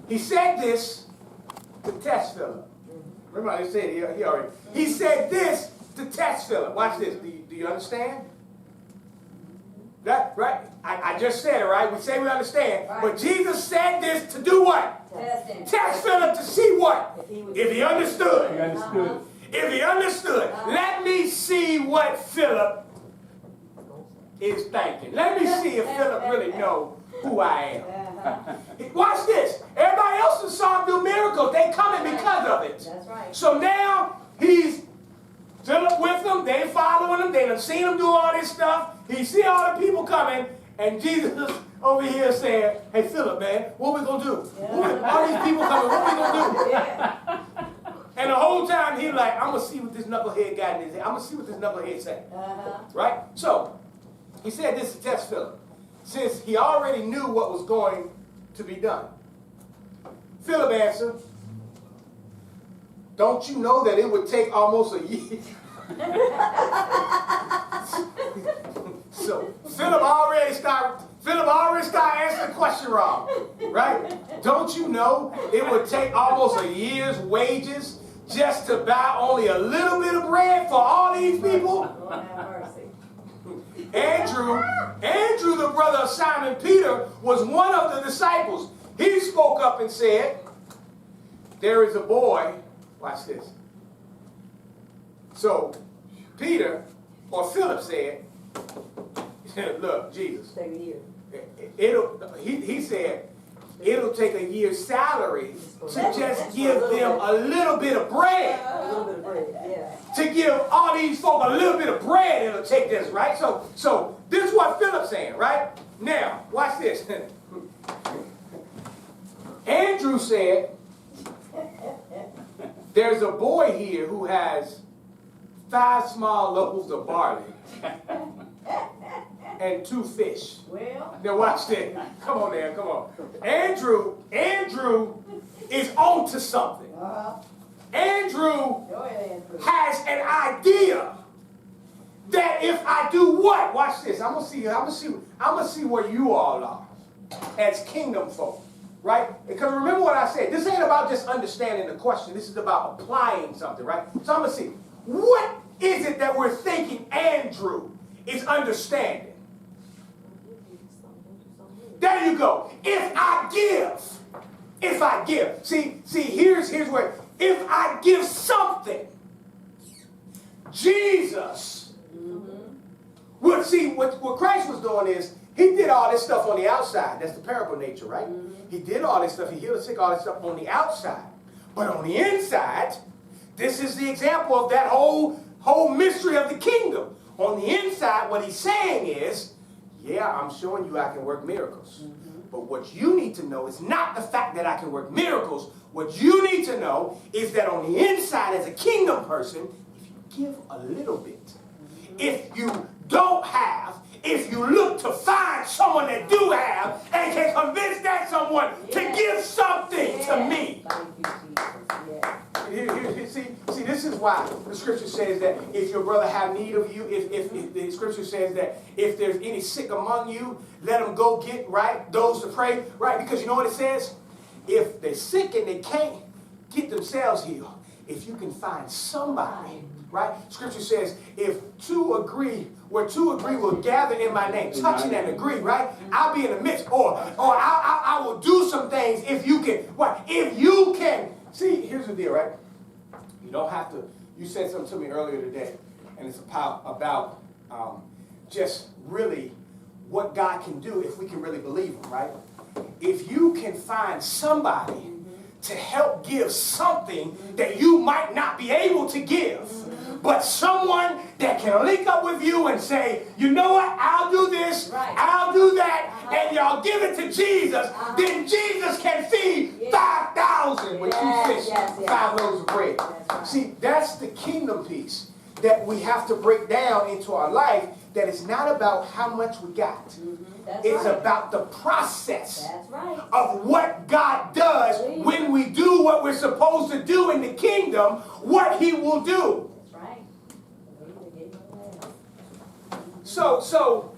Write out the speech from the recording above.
He said this to test Philip. Remember I said he said this to test Philip. Watch this. Do you understand? That right? I just said it, right? We say we understand. Right. But Jesus said this to do what? Test Philip to see what? If he understood. He understood. If he understood. Let me see what Philip is thinking. Let me see if Philip really knows who I am. Watch this. Everybody else in saw him do miracles. They coming because of it. That's right. So now he's Philip with them. They following him. They done seen him do all this stuff. He see all the people coming. And Jesus over here saying, hey, Philip, man, what we going to do? Yeah. All these people coming, what we going to do? Yeah. And the whole time he like, I'm going to see what this knucklehead got in his head. I'm going to see what this knucklehead say. Right? So he said this to test Philip. Since he already knew what was going to be done. Philip answered, don't you know that it would take almost a year? So Philip already started answering the question wrong, right? Don't you know it would take almost a year's wages just to buy only a little bit of bread for all these people? Lord have mercy. Andrew, the brother of Simon Peter, was one of the disciples. He spoke up and said, there is a boy, watch this. So Peter, or Philip said, look, Jesus, Take a year. he said, it'll take a year's salary to just give them a little bit of bread. A little bit of bread, yeah. To give all these folk a little bit of bread, it'll take this, right? So this is what Philip's saying, right? Now, watch this. Andrew said, there's a boy here who has 5 small loaves of barley and 2 fish. Well, now watch this. Come on, man, come on. Andrew is on to something. Andrew has an idea that if I do what? Watch this. I'm gonna see where you all are as kingdom folk. Right? Because remember what I said. This ain't about just understanding the question. This is about applying something, right? So I'm going to see, what is it that we're thinking Andrew is understanding? There you go. If I give. See, here's where, if I give something, Jesus would see what Christ was doing is, he did all this stuff on the outside. That's the parable nature, right? He did all this stuff. He healed the sick, all this stuff on the outside. But on the inside, this is the example of that whole mystery of the kingdom. On the inside, what he's saying is, yeah, I'm showing you I can work miracles. But what you need to know is not the fact that I can work miracles. What you need to know is that on the inside, as a kingdom person, if you give a little bit, if you don't have, if you look to find someone that do have and can convince that someone to give something to me. See, this is why the scripture says that if your brother have need of you, if the scripture says that if there's any sick among you, let them go get, right, those to pray, right? Because you know what it says? If they're sick and they can't get themselves healed, if you can find somebody, right? Scripture says, if where two agree will gather in my name, touching and agree, right? I'll be in the midst, or I will do some things if you can. What? If you can. See, here's the deal, right? You don't have to. You said something to me earlier today, and it's about just really what God can do if we can really believe Him, right? If you can find somebody to help give something that you might not be able to give, but someone that can link up with you and say, you know what, I'll do this, I'll do that, and y'all give it to Jesus, then Jesus can feed 5,000 with 2 fish, 5 loaves of bread. See, that's the kingdom piece that we have to break down into our life, that it's not about how much we got. It's about the process of what God does when we do what we're supposed to do in the kingdom, what He will do. So